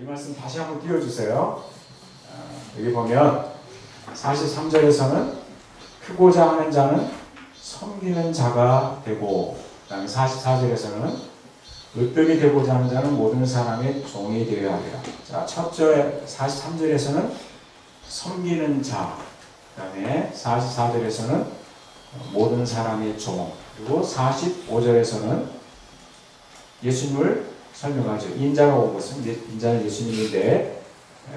이 말씀 다시 한번 띄워주세요. 여기 보면 43절에서는 크고자 하는 자는 섬기는 자가 되고, 그 다음에 44절에서는 으뜸이 되고자 하는 자는 모든 사람의 종이 되어야 하리라. 자, 첫째 43절에서는 섬기는 자, 그 다음에 44절에서는 모든 사람의 종, 그리고 45절에서는 예수님을 설명하죠. 인자가 온 것은, 인자는 예수님인데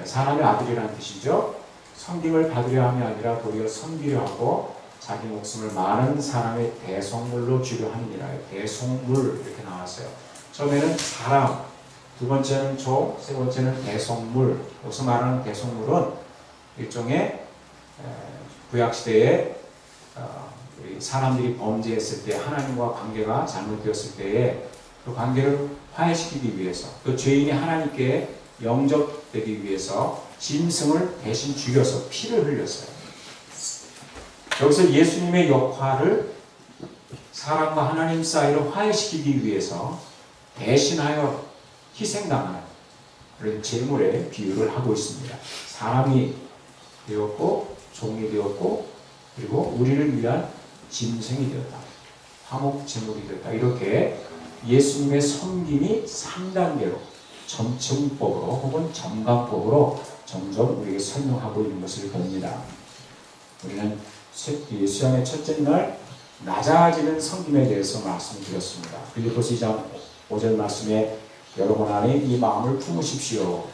사람의 아들이라는 뜻이죠. 섬김을 받으려 함이 아니라 도리어 섬기려 하고 자기 목숨을 많은 사람의 대속물로 주려 함이니라. 대속물 이렇게 나왔어요. 처음에는 사람, 두 번째는 종, 세 번째는 대속물. 여기서 말하는 대속물은 일종의 구약시대에 사람들이 범죄했을 때, 하나님과 관계가 잘못되었을 때에 그 관계를 화해시키기 위해서, 그 죄인이 하나님께 영접되기 위해서 짐승을 대신 죽여서 피를 흘렸어요. 여기서 예수님의 역할을 사람과 하나님 사이를 화해시키기 위해서 대신하여 희생당하는 그런 제물의 비유를 하고 있습니다. 사람이 되었고 종이 되었고 그리고 우리를 위한 짐승이 되었다. 화목 제물이 되었다. 이렇게 예수님의 섬김이 3단계로 점층법으로 혹은 점강법으로 점점 우리에게 설명하고 있는 것을 봅니다. 우리는 수양의 첫째 날 낮아지는 섬김에 대해서 말씀드렸습니다. 빌립보서 2장 5절 말씀에 여러분 안에 이 마음을 품으십시오.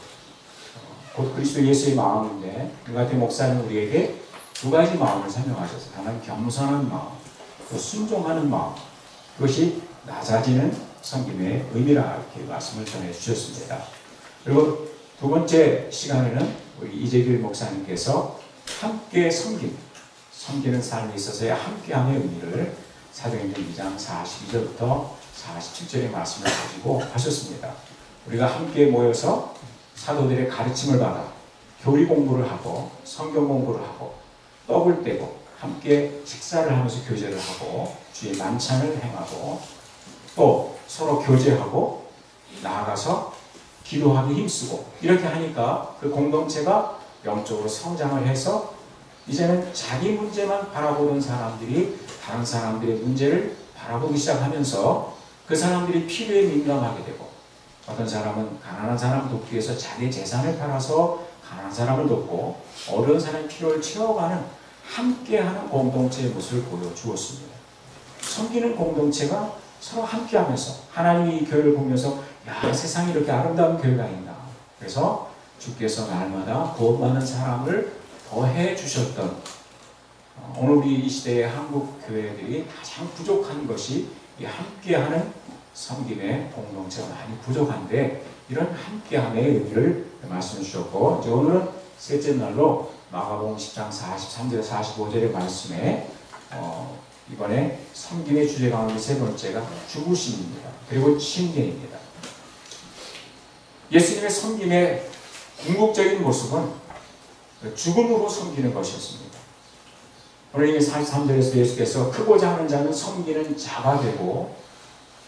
곧 그리스도 예수의 마음인데, 그 같은 목사님 우리에게 두 가지 마음을 설명하셨어요. 하나는 겸손한 마음, 또 순종하는 마음. 그것이 낮아지는 섬김의 의미라 이렇게 말씀을 전해 주셨습니다. 그리고 두 번째 시간에는 우리 이재길 목사님께서 함께 섬기는 삶에 있어서의 함께함의 의미를 사도행전 2장 42절부터 47절의 말씀을 가지고 하셨습니다. 우리가 함께 모여서 사도들의 가르침을 받아 교리 공부를 하고 성경 공부를 하고 떡을 떼고 함께 식사를 하면서 교제를 하고 주의 만찬을 행하고 또 서로 교제하고 나아가서 기도하기 힘쓰고 이렇게 하니까 그 공동체가 영적으로 성장을 해서 이제는 자기 문제만 바라보던 사람들이 다른 사람들의 문제를 바라보기 시작하면서 그 사람들이 필요에 민감하게 되고, 어떤 사람은 가난한 사람 돕기 위해서 자기 재산을 팔아서 가난한 사람을 돕고, 어려운 사람의 필요를 채워가는 함께하는 공동체의 모습을 보여주었습니다. 섬기는 공동체가 서로 함께하면서 하나님이 이 교회를 보면서 야, 세상에 이렇게 아름다운 교회가 있나. 그래서 주께서 날마다 구원 받는 사람을 더해 주셨던, 오늘 우리 이 시대의 한국 교회들이 가장 부족한 것이 이 함께하는 섬김의 공동체가 많이 부족한데, 이런 함께함의 의미를 말씀해 주셨고, 이제 오늘은 셋째 날로 마가복음 10장 43절 45절의 말씀에 이번에 섬김의 주제 가운데 세 번째가 죽으심입니다. 그리고 침례입니다. 예수님의 섬김의 궁극적인 모습은 죽음으로 섬기는 것이었습니다. 오늘 43절에서 예수께서 크고자 하는 자는 섬기는 자가 되고,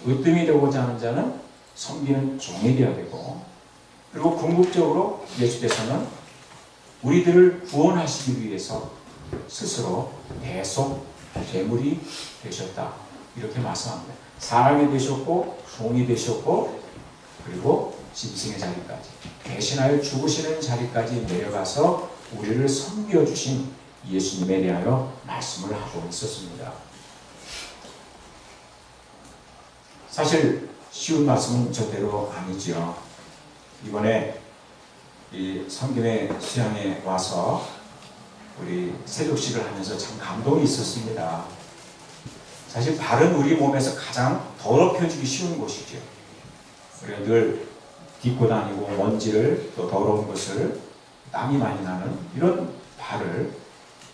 으뜸이 되고자 하는 자는 섬기는 종이 되어야 되고, 그리고 궁극적으로 예수께서는 우리들을 구원하시기 위해서 스스로 대속 제물이 되셨다. 이렇게 말씀합니다. 사람이 되셨고 종이 되셨고 그리고 짐승의 자리까지 대신하여 죽으시는 자리까지 내려가서 우리를 섬겨주신 예수님에 대하여 말씀을 하고 있었습니다. 사실 쉬운 말씀은 절대로 아니죠. 이번에 이 섬김의 수양에 와서 우리 세족식을 하면서 참 감동이 있었습니다. 사실 발은 우리 몸에서 가장 더럽혀지기 쉬운 곳이죠. 우리가 늘 딛고 다니고 먼지를 또 더러운 것을 땀이 많이 나는 이런 발을,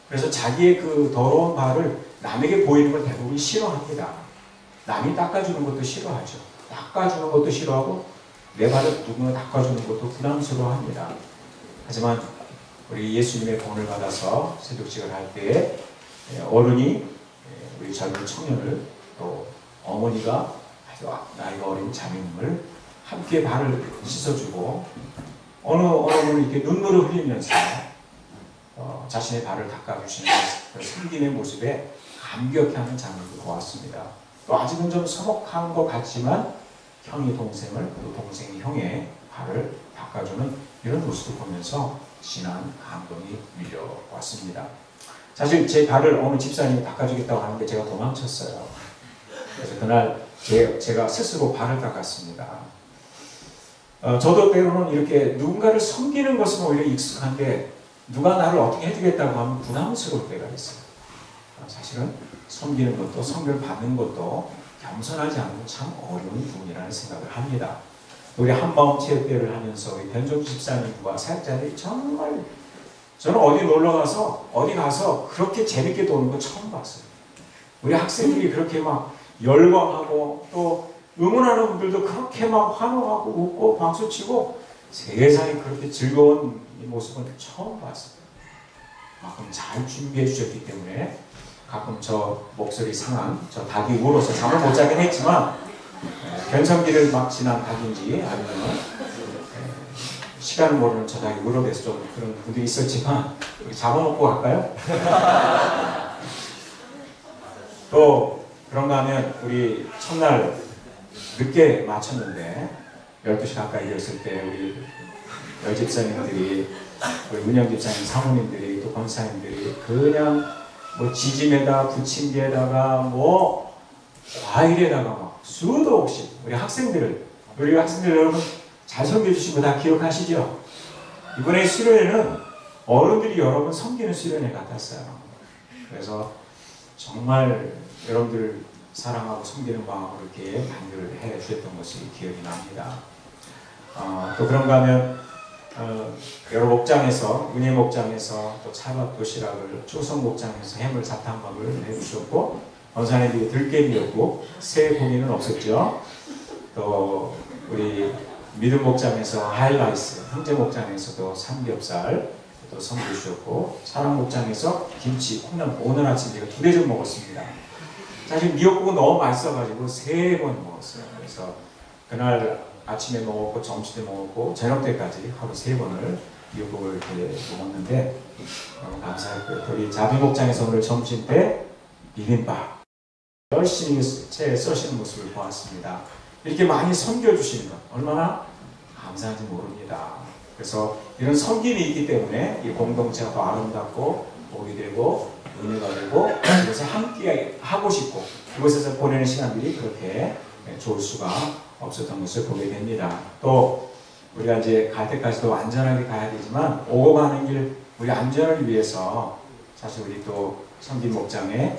그래서 자기의 그 더러운 발을 남에게 보이는 걸 대부분 싫어합니다. 남이 닦아주는 것도 싫어하죠. 닦아주는 것도 싫어하고 내 발을 누군가 닦아주는 것도 부담스러워합니다. 하지만 우리 예수님의 본을 받아서 세족식을 할 때에 어른이 우리 젊은 청년을, 또 어머니가 아주 나이가 어린 자매님을 함께 발을 씻어주고 어느 분은 이렇게 눈물을 흘리면서 자신의 발을 닦아주시는 그 섬김의 모습에 감격해하는 장면도 보았습니다. 또 아직은 좀 서먹한 것 같지만 형이 동생을, 또 동생이 형의 발을 닦아주는 이런 모습을 보면서 진한 감동이 밀려왔습니다. 사실 제 발을 어느 집사님이 닦아주겠다고 하는데 제가 도망쳤어요. 그래서 그날 제가 스스로 발을 닦았습니다. 저도 때로는 이렇게 누군가를 섬기는 것은 오히려 익숙한데 누가 나를 어떻게 해주겠다고 하면 부담스러울 때가 있어요. 사실은 섬기는 것도 섬기를 받는 것도 겸손하지 않으면 참 어려운 부분이라는 생각을 합니다. 우리 한마음 체육대회를 하면서 우리 변종주 집사님과 사역자들이 정말 저는 어디 가서 그렇게 재밌게 노는 거 처음 봤어요. 우리 학생들이 그렇게 막 열광하고 또 응원하는 분들도 그렇게 막 환호하고 웃고 박수치고 세상에 그렇게 즐거운 이 모습은 처음 봤어요. 그만큼 잘 준비해 주셨기 때문에 가끔 저 목소리 상한 저 닭이 울어서 잠을 못 자긴 했지만 변성기를 막 지난 닭인지 아니면 시간을 모르는 저 닭이 울어대서 좀 그런 분들이 있었지만 잡아먹고 갈까요? 또 그런가 하면 우리 첫날 늦게 마쳤는데 12시 가까이 되었을 때 우리 여집사님들이 우리 문영집사님 사모님들이 또 권사님들이 그냥 뭐 지짐에다 부침개에다가 뭐 과일에다가 막 수도 없이 우리 학생들 여러분 잘 섬겨주신 거 다 기억하시죠? 이번에 수련회는 어른들이 여러 번 섬기는 수련회 같았어요. 그래서 정말 여러분들 사랑하고 섬기는 마음으로 이렇게 반겨를 해 주셨던 것이 기억이 납니다. 또 그런가 하면 여러 목장에서 은혜 목장에서 또 차밥 도시락을 초성 목장에서 해물 사탕밥을 해주셨고 원사님들이 들깨비였고 새 고기는 없었죠. 또 우리 믿음 목장에서 하이라이스, 형제 목장에서도 삼겹살 또 선물 주셨고 사랑 목장에서 김치, 콩나물 오늘 아침 제가 2대 좀 먹었습니다. 사실 미역국은 너무 맛있어가지고 3번 먹었어요. 그래서 그날 아침에 먹었고 점심때 먹었고 저녁 때까지 하루 3번을 미역국을 이렇게 먹었는데 너무 감사했고요. 우리 자비 목장에서 오늘 점심 때 비빔밥 열심히 채 써시는 모습을 보았습니다. 이렇게 많이 섬겨주시는 것 얼마나 감사한지 모릅니다. 그래서 이런 섬김이 있기 때문에 이 공동체가 더 아름답고 복이 되고 은혜가 되고 이것에 함께 하고 싶고 이곳에서 보내는 시간들이 그렇게 좋을 수가 없었던 것을 보게 됩니다. 또 우리가 이제 갈 때까지도 안전하게 가야 되지만 오고 가는 길 우리 안전을 위해서 사실 우리 또 섬김 목장에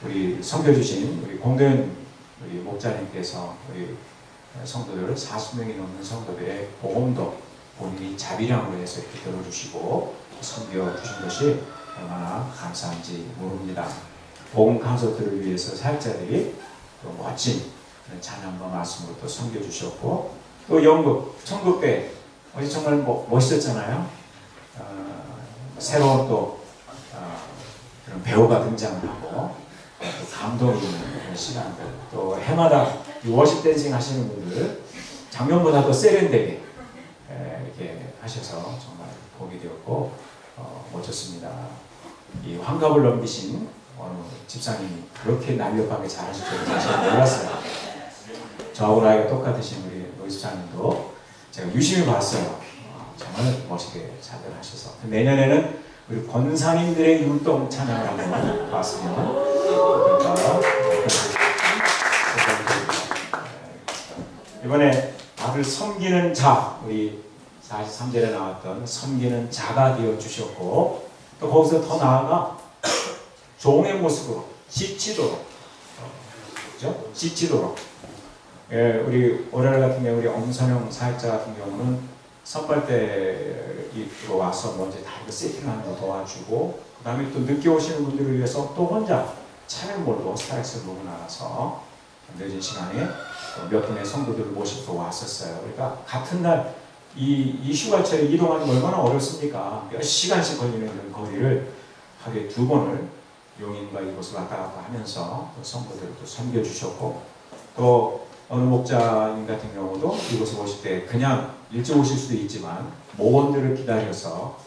우리 섬겨주신 우리 공도현 우리 목자님께서 우리 성도들 40명이 넘는 성도들의 보험도 본인이 자비량으로 해서 이렇게 들어주시고 섬겨주신 것이 얼마나 감사한지 모릅니다. 복음 강소들을 위해서 사역자들이 또 멋진 찬양과 말씀으로 또 섬겨주셨고 또 연극, 천국대 어제 정말 멋있었잖아요. 새로운 또 그런 배우가 등장을 하고 또 감동이 있는 시간들 또 해마다 워십 댄싱 하시는 분들 작년보다 더 세련되게 이렇게 하셔서 정말 보게 되었고 멋졌습니다. 이 환갑을 넘기신 어느 집사님이 그렇게 날렵하게 잘하실 줄은 사실 몰랐어요. 저하고 나이가 똑같으신 우리 노 집사님도 제가 유심히 봤어요. 정말 멋있게 잘들 하셔서 내년에는 우리 권사님들의 율동 찬양을 한번 봤으면 그럴까. 이번에 다들 섬기는 자, 우리 43절에 나왔던 섬기는 자가 되어 주셨고 또 거기서 더 나아가 종의 모습으로 지치도록 그렇죠? 지치도록 우리 올해 같은 경우 우리 엄선영 사역자 같은 경우는 선발대로 와서 먼저 다 이거 세팅하는 거 도와주고 그 다음에 또 늦게 오시는 분들을 위해서 또 혼자 차를 몰고 스타렉스를 몰고 나가서 늦은 시간에 몇 분의 성도들을 모시고 왔었어요. 그러니까 같은 날 이 휴가철에 이동하는 게 얼마나 어렵습니까? 몇 시간씩 걸리는 이런 거리를 하루에 2번을 용인과 이곳을 왔다 갔다 하면서 또 성도들을 또 섬겨주셨고 또 어느 목자님 같은 경우도 이곳에 오실 때 그냥 일찍 오실 수도 있지만 모원들을 기다려서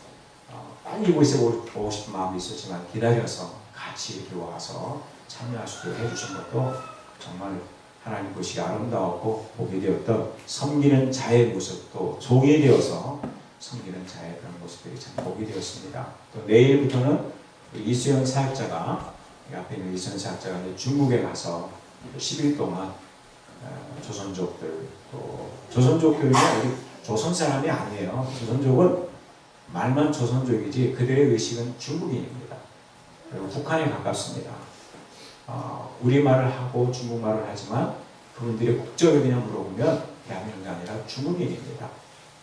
빨리 이곳에 오고 싶은 마음이 있었지만 기다려서 같이 이렇게 와서 참여할 수 있게 해주신 것도 정말 하나님 보시기 아름다웠고 복이 되었던 섬기는 자의 모습도 종이 되어서 섬기는 자의 그런 모습들이 참 복이 되었습니다. 또 내일부터는 이수연 사역자가 앞에 있는 이수연 사역자가 중국에 가서 10일 동안 조선족들 또 조선족들은 우리 조선 사람이 아니에요. 조선족은 말만 조선족이지 그들의 의식은 중국인입니다. 그리고 북한에 가깝습니다. 우리말을 하고 중국말을 하지만 그분들의 국적을 그냥 물어보면 대한민국이 아니라 중국인입니다.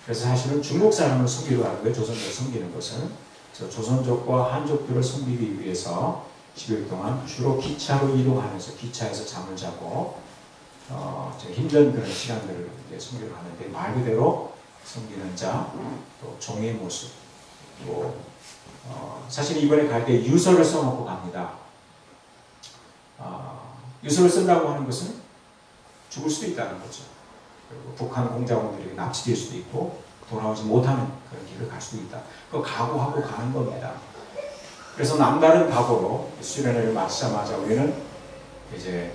그래서 사실은 중국 사람을 섬기러 가는 거예요. 조선족을 섬기는 것은. 그래서 조선족과 한족들을 섬기기 위해서 10일 동안 주로 기차로 이동하면서 기차에서 잠을 자고 힘든 그런 시간들을 섬기러 가는데 말 그대로 섬기는 자, 또 종의 모습, 또 사실 이번에 갈 때 유서를 써놓고 갑니다. 유서를 쓴다고 하는 것은 죽을 수도 있다는 거죠. 그리고 북한 공작원들에게 납치될 수도 있고 돌아오지 못하는 그런 길을 갈 수도 있다. 그거 각오하고 가는 겁니다. 그래서 남다른 각오로 수련회를 마치자마자 우리는 이제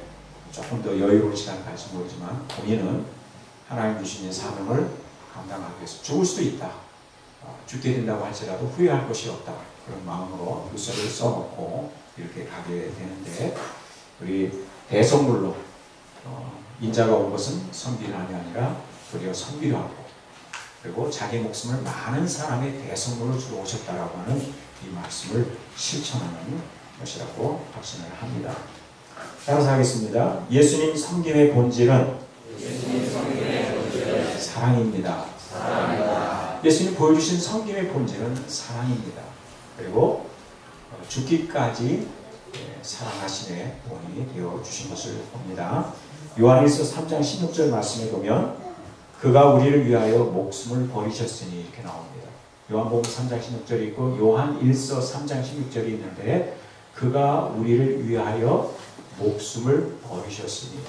조금 더 여유로운 시간을 갈지 모르지만 본인은 하나님 주신 사명을 감당하기 위해서 죽을 수도 있다. 죽게 된다고 할지라도 후회할 것이 없다. 그런 마음으로 유서를 써놓고 이렇게 가게 되는데 우리 대성물로 인자가 온 것은 섬기란이 아니라 도리어 섬기려 하고 그리고 자기 목숨을 많은 사람의 대성물로 주러 오셨다라고 하는 이 말씀을 실천하는 것이라고 확신을 합니다. 따라서 하겠습니다. 예수님 섬김의 본질은 사랑입니다. 예수님 보여주신 섬김의 본질은 사랑입니다. 그리고 죽기까지 사랑하심의 본이 되어주신 것을 봅니다. 요한일서 3장 16절 말씀에 보면 그가 우리를 위하여 목숨을 버리셨으니 이렇게 나옵니다. 요한복음 3장 16절이 있고 요한일서 3장 16절이 있는데 그가 우리를 위하여 목숨을 버리셨으니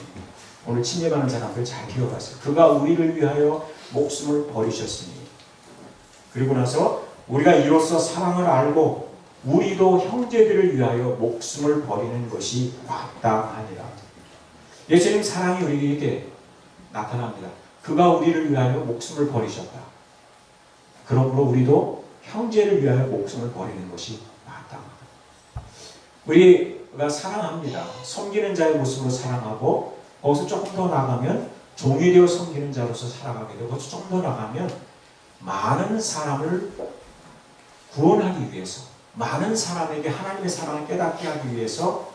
오늘 침례받는 사람들 잘 기억하세요. 그가 우리를 위하여 목숨을 버리셨으니 그리고 나서 우리가 이로써 사랑을 알고 우리도 형제들을 위하여 목숨을 버리는 것이 마땅하니라. 예수님 사랑이 우리에게 나타납니다. 그가 우리를 위하여 목숨을 버리셨다. 그러므로 우리도 형제를 위하여 목숨을 버리는 것이 마땅하다. 우리가 사랑합니다. 섬기는 자의 모습으로 사랑하고 거기서 조금 더 나가면 종이 되어 섬기는 자로서 살아가게 되고 거기서 조금 더 나가면 많은 사람을 구원하기 위해서 많은 사람에게 하나님의 사랑을 깨닫게 하기 위해서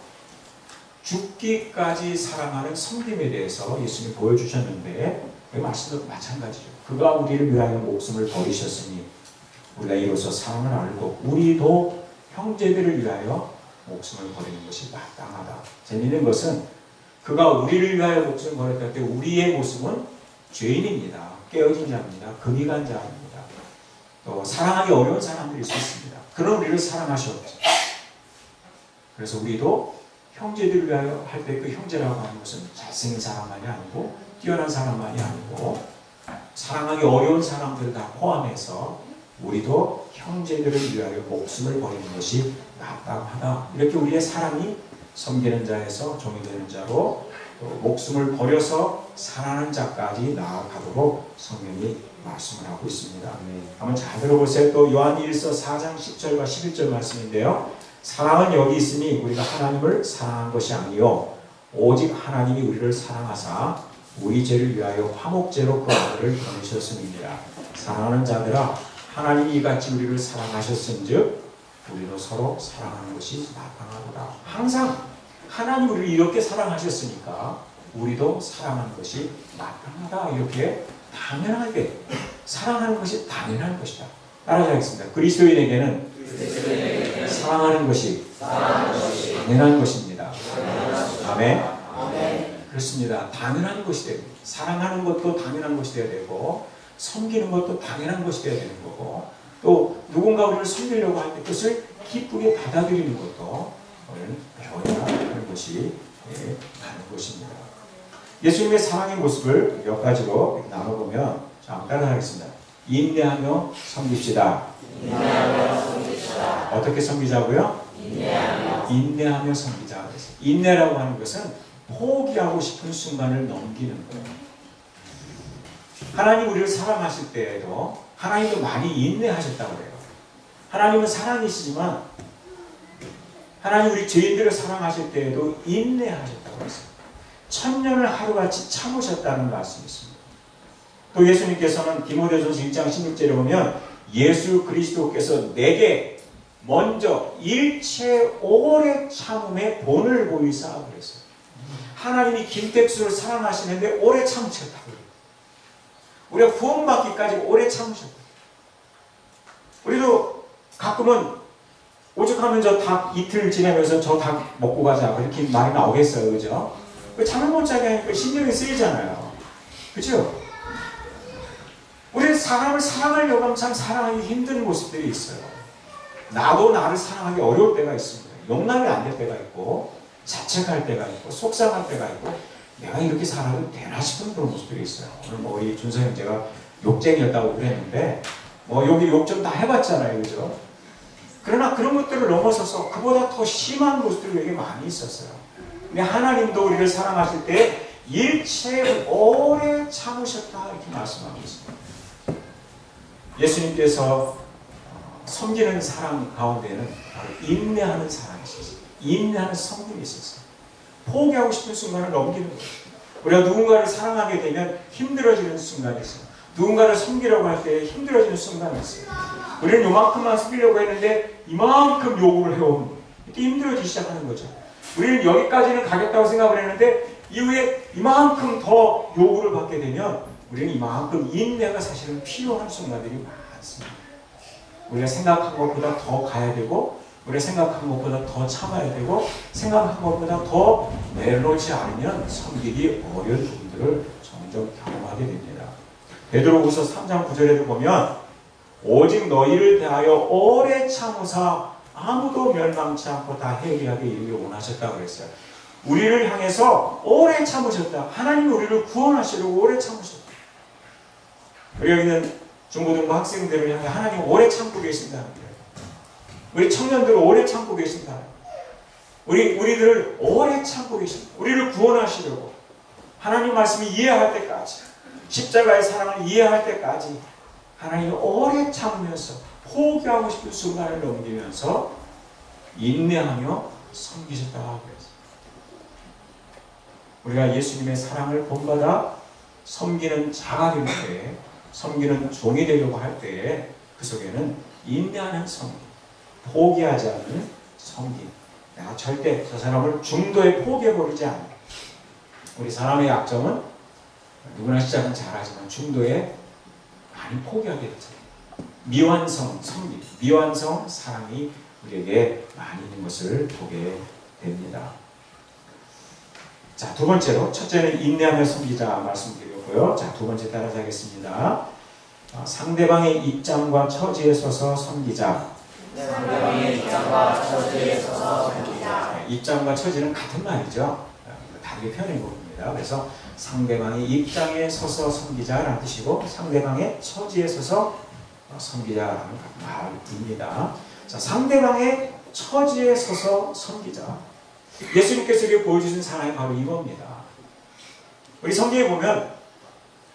죽기까지 사랑하는 섬김에 대해서 예수님이 보여주셨는데 그 말씀도 마찬가지죠. 그가 우리를 위하여 목숨을 버리셨으니 우리가 이로써 사랑을 알고 우리도 형제들을 위하여 목숨을 버리는 것이 마땅하다. 재미있는 것은 그가 우리를 위하여 목숨을 버렸을 때 우리의 모습은 죄인입니다. 깨어진 자입니다. 금이 간 자입니다. 또 사랑하기 어려운 사람들일 수 있습니다. 그런 우리를 사랑하셨죠. 그래서 우리도 형제들을 위하여 할 때 그 형제라고 하는 것은 잘생긴 사람만이 아니고 뛰어난 사람만이 아니고 사랑하기 어려운 사람들을 다 포함해서 우리도 형제들을 위하여 목숨을 버리는 것이 마땅하다. 이렇게 우리의 사랑이 섬기는 자에서 종이 되는 자로 또 목숨을 버려서 살아나는 자까지 나아가도록 성경이 말씀을 하고 있습니다. 한번 잘 들어보세요. 또 요한일서 4장 10절과 11절 말씀인데요. 사랑은 여기 있으니 우리가 하나님을 사랑한 것이 아니요 오직 하나님이 우리를 사랑하사 우리 죄를 위하여 화목제로 그 아들을 보내셨음이니라. 사랑하는 자들아 하나님이 이같이 우리를 사랑하셨은즉 우리도 서로 사랑하는 것이 마땅하다. 항상 하나님 우리를 이렇게 사랑하셨으니까 우리도 사랑하는 것이 마땅하다. 이렇게 당연하게 사랑하는 것이 당연한 것이다. 따라하겠습니다. 그리스도인에게는 사랑하는 것이 당연한 것입니다. 아멘. 그렇습니다. 당연한 것이 되고 사랑하는 것도 당연한 것이 되어야 되고 섬기는 것도 당연한 것이 되어야 되는 거고 또 누군가 우리를 섬기려고 할 때 그것을 기쁘게 받아들이는 것도 배워야 하는 것이 맞는 것입니다. 예수님의 사랑의 모습을 몇 가지로 이렇게 나눠보면, 자, 한번 따라하겠습니다. 인내하며 섬깁시다. 어떻게 섬기자고요? 인내하며 섬기자. 인내라고 하는 것은 포기하고 싶은 순간을 넘기는 거예요. 하나님 우리를 사랑하실 때에도 하나님도 많이 인내하셨다고 해요. 하나님은 사랑이시지만 하나님 우리 죄인들을 사랑하실 때에도 인내하셨다고 했어요. 천년을 하루같이 참으셨다는 말씀이 있습니다. 또 예수님께서는 디모데전서 1장 16절에 보면 예수 그리스도께서 내게 먼저 일체 오래 참음의 본을 보이사 그랬어요. 하나님이 김택수를 사랑하시는데 오래 참으셨다고 그래요. 우리가 구원받기까지 오래 참으셨다. 우리도 가끔은 오죽하면 저 닭 이틀 지내면서 저 닭 먹고 가자 그렇게 말이 나오겠어요. 그죠? 잠을 못 자게 하니까 신경이 쓰이잖아요. 그죠? 우리는 사람을 사랑하려고 하면 참 사랑하기 힘든 모습들이 있어요. 나도 나를 사랑하기 어려울 때가 있습니다. 용납이 안 될 때가 있고 자책할 때가 있고 속상할 때가 있고 내가 이렇게 살아도 되나 싶은 그런 모습들이 있어요. 오늘 뭐 우리 준서 형제가 욕쟁이였다고 그랬는데 뭐 여기 욕 좀 다 해봤잖아요. 그죠? 그러나 그런 것들을 넘어서서 그보다 더 심한 모습들이 되게 많이 있었어요. 근데 하나님도 우리를 사랑하실 때 일체 오래 참으셨다 이렇게 말씀하고 있습니다. 예수님께서 섬기는 사랑 가운데는 바로 인내하는 사랑이셨어요. 인내하는 성품이 있었어요. 포기하고 싶은 순간을 넘기는 거예요. 우리가 누군가를 사랑하게 되면 힘들어지는 순간이 있어요. 누군가를 섬기려고 할 때 힘들어지는 순간이 있어요. 우리는 요만큼만 섬기려고 했는데 이만큼 요구를 해오는 거예요. 이렇게 힘들어지기 시작하는 거죠. 우리는 여기까지는 가겠다고 생각을 했는데 이후에 이만큼 더 요구를 받게 되면 우리는 이만큼 인내가 사실은 필요한 순간들이 많습니다. 우리가 생각한 것보다 더 가야 되고 우리가 생각한 것보다 더 참아야 되고 생각한 것보다 더 내놓지 않으면 섬기기 어려운 부분들을 점점 경험하게 됩니다. 베드로후서 3장 9절에도 보면 오직 너희를 대하여 오래 참으사 아무도 멸망치 않고 다 회개하게 이르기를 원하셨다고 그랬어요. 우리를 향해서 오래 참으셨다. 하나님이 우리를 구원하시려고 오래 참으셨다. 우리 여기 있는 중고등부 학생들을 향해 하나님 오래 참고 계신다는 거예요. 우리 청년들을 오래 참고 계신다. 우리들을 오래 참고 계신다. 우리를 구원하시려고 하나님 말씀을 이해할 때까지 십자가의 사랑을 이해할 때까지 하나님이 오래 참으면서 포기하고 싶은 순간을 넘기면서 인내하며 섬기셨다고 그랬어요. 우리가 예수님의 사랑을 본받아 섬기는 자가 될 때, 섬기는 종이 되려고 할 때에 그 속에는 인내하는 섬김, 포기하지 않는 섬김. 내가 절대 저 사람을 중도에 포기해버리지 않는. 우리 사람의 약점은 누구나 시작은 잘하지만 중도에 많이 포기하게 되잖아요. 미완성 섬김, 미완성 사랑이 우리에게 많이 있는 것을 보게 됩니다. 자, 두 번째로 첫째는 인내하며 섬기자 말씀드렸고요. 자, 두 번째 따라서 하겠습니다. 상대방의 입장과 처지에 서서 섬기자. 상대방의 입장과 처지에 서서 섬기자. 입장과 처지는 같은 말이죠. 다르게 표현해 봅니다. 그래서 상대방의 입장에 서서 섬기자라는 뜻이고 상대방의 처지에 서서 섬기자라는 말입니다. 자, 상대방의 처지에 서서 섬기자. 예수님께서 우리에게 보여주신 사랑이 바로 이겁니다. 우리 성경에 보면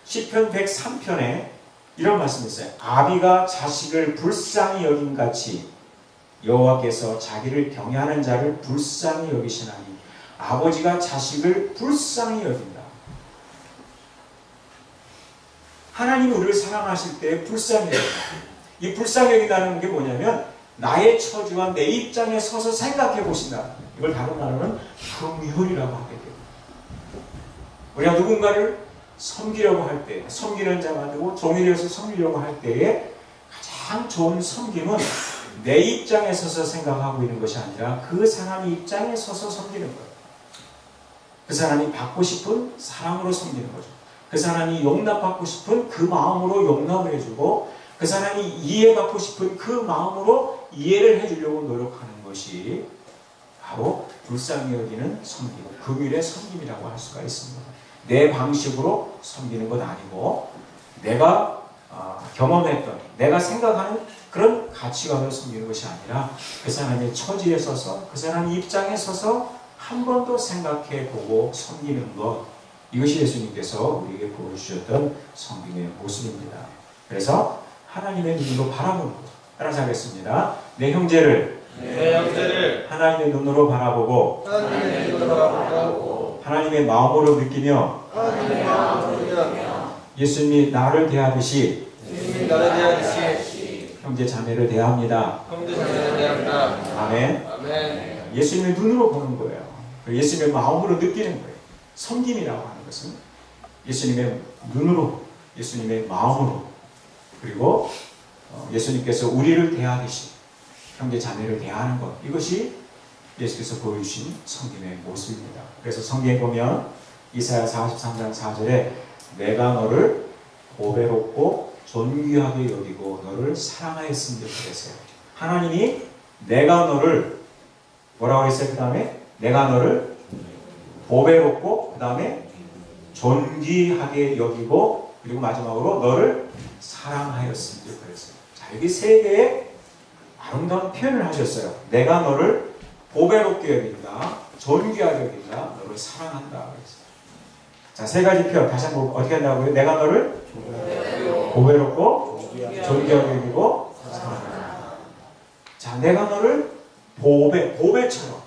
시편 103편에 이런 말씀이 있어요. 아비가 자식을 불쌍히 여김같이 여호와께서 자기를 경외하는 자를 불쌍히 여기시나니 아버지가 자식을 불쌍히 여긴다. 하나님이 우리를 사랑하실 때 불쌍히 여긴다. 이 불쌍히 여긴다는 게 뭐냐면 나의 처지와 내 입장에 서서 생각해 보신다. 이걸 다른 말로는 긍휼이라고 하게 돼요. 우리가 누군가를 섬기려고 할 때, 섬기는 자가 되고 종이 되어서 섬기려고 할 때에 가장 좋은 섬김은 내 입장에 서서 생각하고 있는 것이 아니라 그 사람의 입장에 서서 섬기는 거예요. 그 사람이 받고 싶은 사랑으로 섬기는 거죠. 그 사람이 용납받고 싶은 그 마음으로 용납을 해주고 그 사람이 이해받고 싶은 그 마음으로 이해를 해주려고 노력하는 것이 바로 불쌍히 여기는 섬김, 긍휼의 섬김이라고 할 수가 있습니다. 내 방식으로 섬기는 것 아니고 내가 경험했던, 내가 생각하는 그런 가치관으로 섬기는 것이 아니라 그 사람의 처지에 서서, 그 사람의 입장에 서서 한 번 더 생각해 보고 섬기는 것, 이것이 예수님께서 우리에게 보여주셨던 섬김의 모습입니다. 그래서 하나님의 눈으로 바라보는 것. 따라서 하겠습니다. 내 형제를 하나님의 눈으로 바라보고 하나님의 마음으로 느끼며 예수님이 나를 대하듯이 형제 자매를 대합니다. 아멘. 예수님의 눈으로 보는 거예요. 예수님의 마음으로 느끼는 거예요. 섬김이라고 하는 것은 예수님의 눈으로, 예수님의 마음으로, 그리고 예수님께서 우리를 대하듯이 형제 자매를 대하는 것, 이것이 예수께서 보여주신 섬김의 모습입니다. 그래서 성경에 보면 이사야 43장 4절에 내가 너를 보배롭고 존귀하게 여기고 너를 사랑하였으니 그랬어요. 하나님이 내가 너를 뭐라고 했어요? 그 다음에 내가 너를 보배롭고 그 다음에 존귀하게 여기고 그리고 마지막으로 너를 사랑하였으니 그랬어요. 자, 여기 세 개의 아름다운 표현을 하셨어요. 내가 너를 보배롭게 여긴다, 존귀하게 여긴다, 너를 사랑한다 그랬어요. 자, 세 가지 표현 다시 한번 어떻게 한다고요? 내가 너를 보배롭고 존귀하게 여기고 사랑한다. 자, 내가 너를 보배처럼,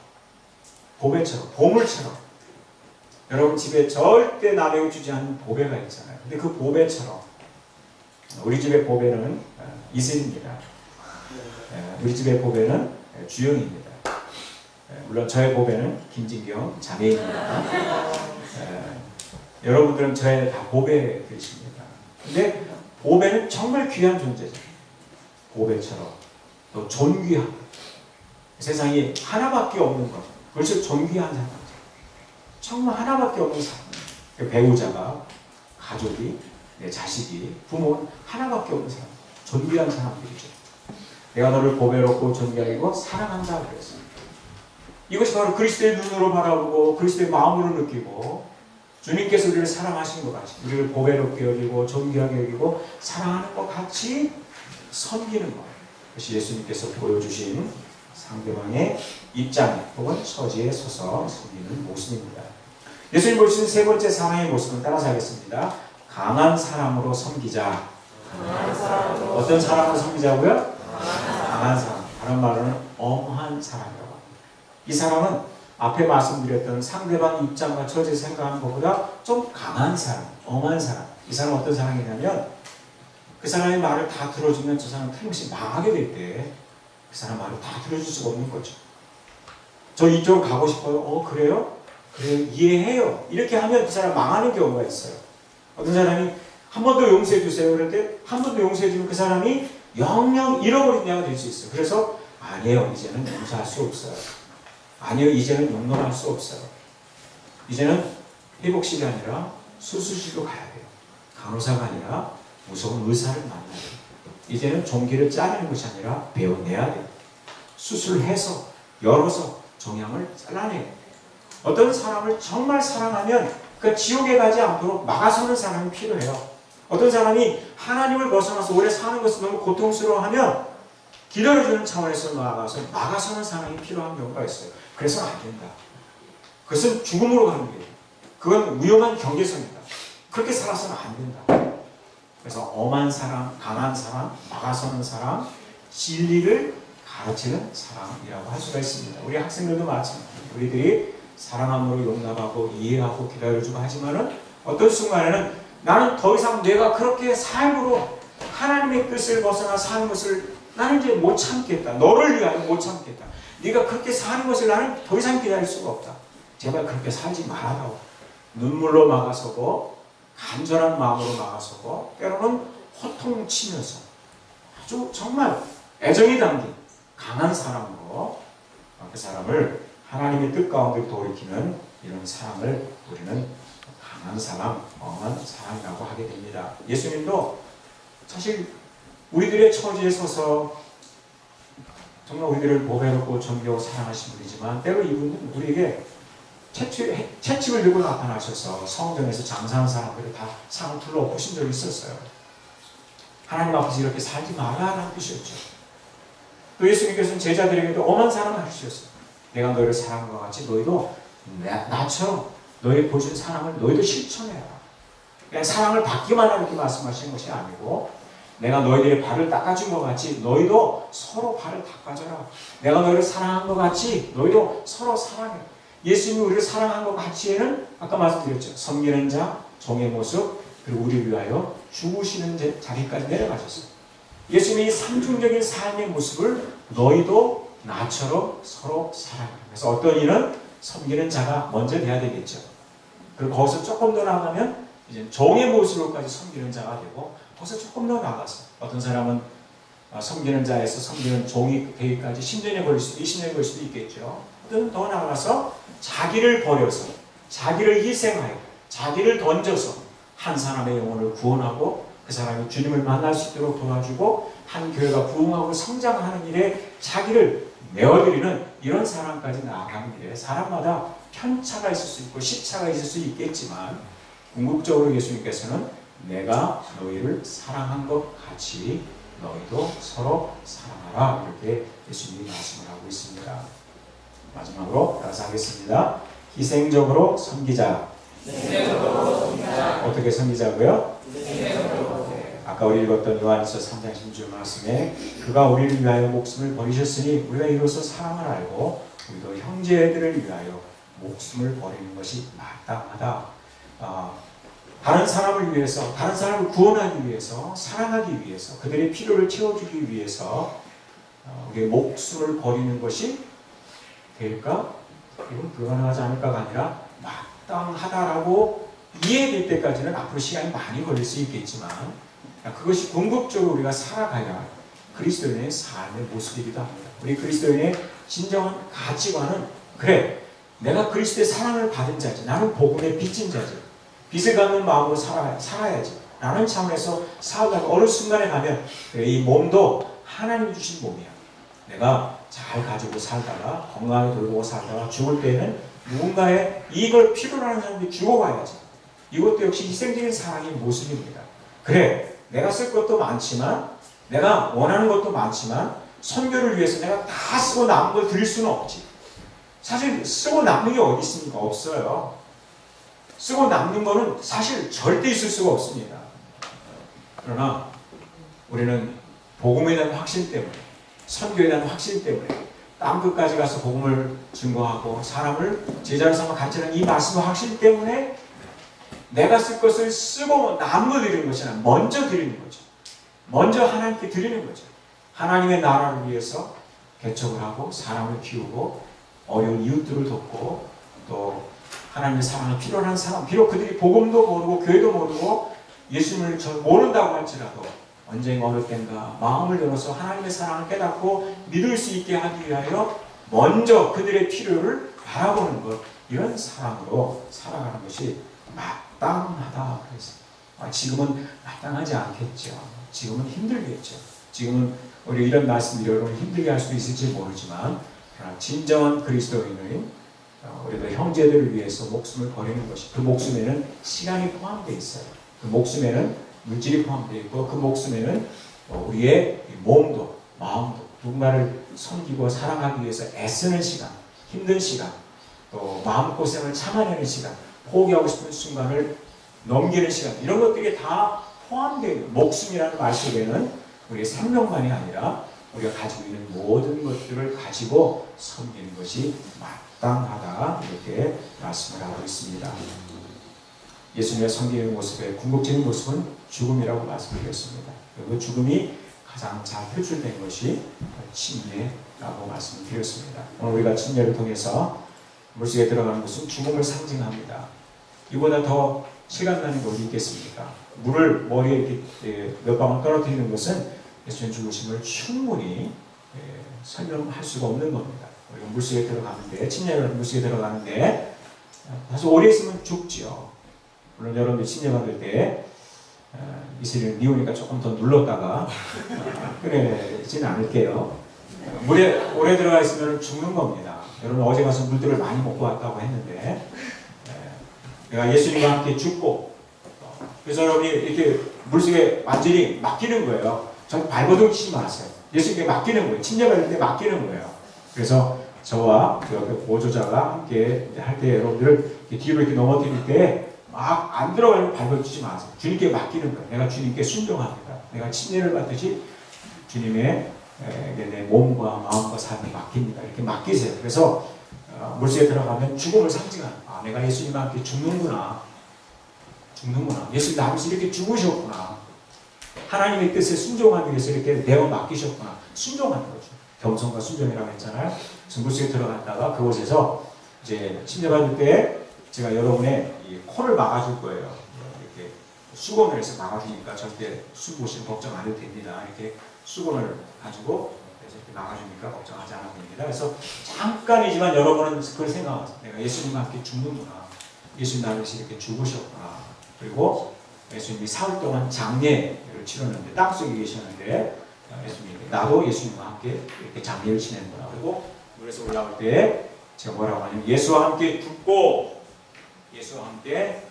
보물처럼. 여러분 집에 절대 남에게 주지 않는 보배가 있잖아요. 근데 그 보배처럼 우리 집의 보배는 이슬입니다. 우리 집의 보배는 주영입니다. 물론 저의 보배는 김진경 자매입니다. 여러분들은 저의 다 보배들이십니다. 근데 보배는 정말 귀한 존재죠. 보배처럼 또 존귀한, 세상에 하나밖에 없는 것, 그래서 존귀한 사람, 정말 하나밖에 없는 사람, 배우자가, 가족이, 내 자식이, 부모는 하나밖에 없는 사람, 존귀한 사람들이죠. 내가 너를 보배롭고 존귀하고 사랑한다 그랬습니다. 이것이 바로 그리스도의 눈으로 바라보고 그리스도의 마음으로 느끼고 주님께서 우리를 사랑하신 것 같이 우리를 보배롭게 여기고 존귀하게 여기고 사랑하는 것 같이 섬기는 것, 그것이 예수님께서 보여주신 상대방의 입장에 혹은 처지에 서서 섬기는 모습입니다. 예수님 보여주신 세 번째 사랑의 모습은 따라서 하겠습니다. 강한 사랑으로 섬기자. 어떤 사랑으로 섬기자고요? 강한 사랑. 다른 말로는 엄한 사랑이라고 합니다. 이 사랑은 앞에 말씀드렸던 상대방 입장과 처지에 생각하는 것보다 좀 강한 사랑, 엄한 사랑. 이 사람은 어떤 사랑이냐면 그 사람의 말을 다 들어주면 저 사람은 틀림없이 망하게 될 때 그 사람 말을 다 들어줄 수가 없는 거죠. 저 이쪽으로 가고 싶어요. 그래요? 그래요. 이해해요. 이렇게 하면 그 사람 망하는 경우가 있어요. 어떤 사람이 한 번 더 용서해 주세요. 그럴 때 한 번 더 용서해 주면 그 사람이 영영 잃어버린 자가 될 수 있어요. 그래서 아니에요. 이제는 용서할 수 없어요. 아니요. 이제는 용서할 수 없어요. 이제는 회복실이 아니라 수술실로 가야 돼요. 간호사가 아니라 무서운 의사를 만나야 돼요. 이제는 종기를 자르는 것이 아니라 베어내야 돼요. 수술해서 열어서 종양을 잘라내요. 어떤 사람을 정말 사랑하면 그 지옥에 가지 않도록 막아서는 사람이 필요해요. 어떤 사람이 하나님을 벗어나서 오래 사는 것을 너무 고통스러워하면 기다려주는 차원에서 나아가서 막아서는 사람이 필요한 경우가 있어요. 그래서 안 된다. 그것은 죽음으로 가는 거예요. 그건 위험한 경계선이다. 그렇게 살아서는 안 된다. 그래서 엄한 사랑, 강한 사랑, 막아서는 사랑, 진리를 가르치는 사랑이라고 할 수가 있습니다. 우리 학생들도 마찬가지입니다. 우리들이 사랑함으로 용납하고 이해하고 기다려주고 하지만은 어떤 순간에는 나는 더 이상 내가 그렇게 삶으로 하나님의 뜻을 벗어나 사는 것을 나는 이제 못 참겠다. 너를 위하여 못 참겠다. 네가 그렇게 사는 것을 나는 더 이상 기다릴 수가 없다. 제발 그렇게 살지 말아다오. 눈물로 막아서고 간절한 마음으로 막아서고 때로는 호통치면서 아주 정말 애정이 담긴 강한 사랑으로 그 사람을 하나님의 뜻 가운데 돌이키는 이런 사랑을 우리는 강한 사랑, 엄한 사랑이라고 하게 됩니다. 예수님도 사실 우리들의 처지에 서서 정말 우리들을 보배롭고 존경하고 사랑하신 분이지만 때로 이분은 우리에게 채찍을 들고 나타나셔서 성전에서 장사하는 사람들을 다 상을 둘러엎으신 적이 있었어요. 하나님 앞에서 이렇게 살지 말라라는 뜻이었죠. 또 예수님께서는 제자들에게도 엄한 사랑을 하셨어요. 내가 너희를 사랑한 것 같이 너희도 나처럼 너희 보신 사랑을 너희도 실천해라. 그냥 사랑을 받기만 하라 이렇게 말씀하시는 것이 아니고 내가 너희들의 발을 닦아준 것 같이 너희도 서로 발을 닦아줘라. 내가 너희를 사랑한 것 같이 너희도 서로 사랑해. 예수님이 우리를 사랑한 것 같이에는 아까 말씀드렸죠. 섬기는 자, 종의 모습, 그리고 우리를 위하여 죽으시는 자리까지 내려가셨어요. 예수님이 삼중적인 삶의 모습을 너희도 나처럼 서로 사랑해. 그래서 어떤 이는 섬기는 자가 먼저 돼야 되겠죠. 그리고 거기서 조금 더 나가면 이제 종의 모습으로까지 섬기는 자가 되고 거기서 조금 더 나가서 어떤 사람은 섬기는 자에서 섬기는 종이 되기까지 10년이 걸릴 수도 20년이 걸릴 수도 있겠죠. 어떤 더 나가서 자기를 버려서 자기를 희생하여 자기를 던져서 한 사람의 영혼을 구원하고 그 사람이 주님을 만날 수 있도록 도와주고 한 교회가 부흥하고 성장하는 일에 자기를 메워드리는 이런 사람까지 나아가는 길에 사람마다 편차가 있을 수 있고 시차가 있을 수 있겠지만 궁극적으로 예수님께서는 내가 너희를 사랑한 것 같이 너희도 서로 사랑하라 이렇게 예수님이 말씀을 하고 있습니다. 마지막으로 따라서 하겠습니다. 희생적으로 섬기자. 어떻게 섬기자고요? 아까 우리 읽었던 요한일서 3장 16절 말씀에 그가 우리를 위하여 목숨을 버리셨으니 우리가 이로써 사랑을 알고 우리도 형제들을 위하여 목숨을 버리는 것이 마땅하다. 다른 사람을 위해서, 다른 사람을 구원하기 위해서, 사랑하기 위해서, 그들의 필요를 채워주기 위해서 우리의 목숨을 버리는 것이 될까? 이건 불가능하지 않을까가 아니라 마땅하다라고 이해될 때까지는 앞으로 시간이 많이 걸릴 수 있겠지만 그것이 궁극적으로 우리가 살아가야 그리스도인의 삶의 모습이기도 합니다. 우리 그리스도인의 진정한 가치관은 그래, 내가 그리스도의 사랑을 받은 자지, 나는 복음의 빚진 자지, 빚을 갚는 마음으로 살아야지 라는 차원에서 살다가 어느 순간에 가면 그래, 이 몸도 하나님이 주신 몸이야. 내가 잘 가지고 살다가 건강하게 돌보고 살다가 죽을 때에는 누군가의 이걸 필요로 하는 사람이 죽어가야지. 이것도 역시 희생적인 사랑의 모습입니다. 그래, 내가 쓸 것도 많지만 내가 원하는 것도 많지만 선교를 위해서 내가 다 쓰고 남은 걸 드릴 수는 없지. 사실 쓰고 남는 게 어디 있습니까? 없어요. 쓰고 남는 거는 사실 절대 있을 수가 없습니다. 그러나 우리는 복음에 대한 확신 때문에 선교에 대한 확신 때문에 땅끝까지 가서 복음을 증거하고 사람을 제자로 삼아 가르치는 이 말씀의 확신 때문에 내가 쓸 것을 쓰고 남을 드리는 것이 아니라 먼저 드리는 거죠. 먼저 하나님께 드리는 거죠. 하나님의 나라를 위해서 개척을 하고 사람을 키우고 어려운 이웃들을 돕고 또 하나님의 사랑을 필요로 하는 사람, 비록 그들이 복음도 모르고 교회도 모르고 예수님을 모른다고 할지라도 언젠가 어느 때인가 마음을 열어서 하나님의 사랑을 깨닫고 믿을 수 있게 하기 위하여 먼저 그들의 필요를 바라보는 것, 이런 사랑으로 살아가는 것이 마땅하다. 그래서 지금은 마땅하지 않겠죠. 지금은 힘들겠죠. 지금은 우리 이런 말씀들이 여러분을 힘들게 할 수도 있을지 모르지만 진정한 그리스도인은 우리도 형제들을 위해서 목숨을 버리는 것이, 그 목숨에는 시간이 포함되어 있어요. 그 목숨에는 물질이 포함되어 있고 그 목숨에는 우리의 몸도 마음도 누군가를 섬기고 사랑하기 위해서 애쓰는 시간, 힘든 시간, 또 마음고생을 참아내는 시간, 포기하고 싶은 순간을 넘기는 시간, 이런 것들이 다 포함되어 있는 목숨이라는 말 속에는 우리의 생명만이 아니라 우리가 가지고 있는 모든 것들을 가지고 섬기는 것이 마땅하다, 이렇게 말씀을 하고 있습니다. 예수님의 섬기는 모습의 궁극적인 모습은 죽음이라고 말씀드렸습니다. 그리고 죽음이 가장 잘 표출된 것이 침례라고 말씀을 드렸습니다. 오늘 우리가 침례를 통해서 물속에 들어가는 것은 죽음을 상징합니다. 이보다 더 실감나는 게 어디 있겠습니까? 물을 머리에 이렇게 몇 방울 떨어뜨리는 것은 예수님 죽으심을 충분히 설명할 수가 없는 겁니다. 우리가 물속에 들어가는데, 침례를 물속에 들어가는데 사실 오래 있으면 죽지요. 물론 여러분들 침례 받을 때 이슬이는 미우니까 조금 더 눌렀다가 끓이지는 않을게요. 물에 오래 들어가 있으면 죽는 겁니다. 여러분 어제 가서 물들을 많이 먹고 왔다고 했는데 내가 예수님과 함께 죽고 그래서 여러분이 이렇게 물속에 완전히 맡기는 거예요. 전 발버둥 치지 마세요. 예수님께 맡기는 거예요. 침례받을 때 맡기는 거예요. 그래서 저와 그 옆에 보조자가 함께 할 때 여러분들 뒤로 이렇게 넘어뜨릴 때 막 안 들어가려고 발버둥 치지 마세요. 주님께 맡기는 거예요. 내가 주님께 순종합니다. 내가 침례를 받듯이 주님의 내 몸과 마음과 삶이 맡깁니다. 이렇게 맡기세요. 그래서 물속에 들어가면 죽음을 상징하는 아, 내가 예수님과 함께 죽는구나. 예수님 나를 위해서 이렇게 죽으셨구나. 하나님의 뜻에 순종하기 위해서 이렇게 내어 맡기셨구나. 순종하는 거죠. 겸손과 순종이라고 했잖아요. 그래서 물속에 들어갔다가 그곳에서 이제 침례받을 때 제가 여러분의 이 코를 막아줄 거예요. 이렇게 수건을 해서 막아주니까 절대 숨 보시면 걱정 안 해도 됩니다. 이렇게 수건을 가지고 이렇게 막아주니까 걱정하지 않아도 됩니다. 그래서 잠깐이지만 여러분은 그걸 생각하세요. 내가 예수님과 함께 죽는구나. 예수님 나를 위해서 이렇게 죽으셨구나. 그리고 예수님이 사흘 동안 장례를 치렀는데 땅속에 계셨는데 예수님이 나도 예수님과 함께 이렇게 장례를 치는구나. 그리고 물에서 올라올 때 제가 뭐라고 하냐면 예수와 함께 죽고 예수와 함께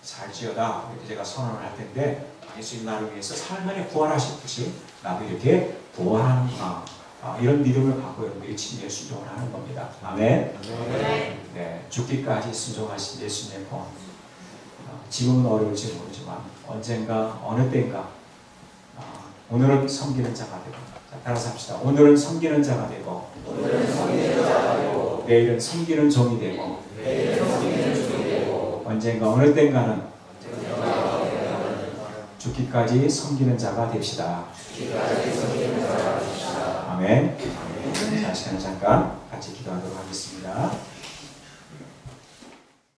살지어다. 이렇게 제가 선언을 할 텐데 예수님 나를 위해서 살만에 부활하셨듯이 나도 이렇게 부활하는구나. 이런 믿음을 갖고 여러분들이 침례에 순종을 하는 겁니다. 아멘. 네, 죽기까지 순종하신 예수님의 본. 지금은 어려울지 모르지만 언젠가 어느 때인가 오늘은 섬기는 자가 되고 자, 따라서 합시다. 오늘은 섬기는 자가 되고 내일은 섬기는 종이 되고 언젠가 어느 때인가는 죽기까지 섬기는 자가 됩시다. 아멘. 자, 시간을 잠깐 같이 기도하도록 하겠습니다.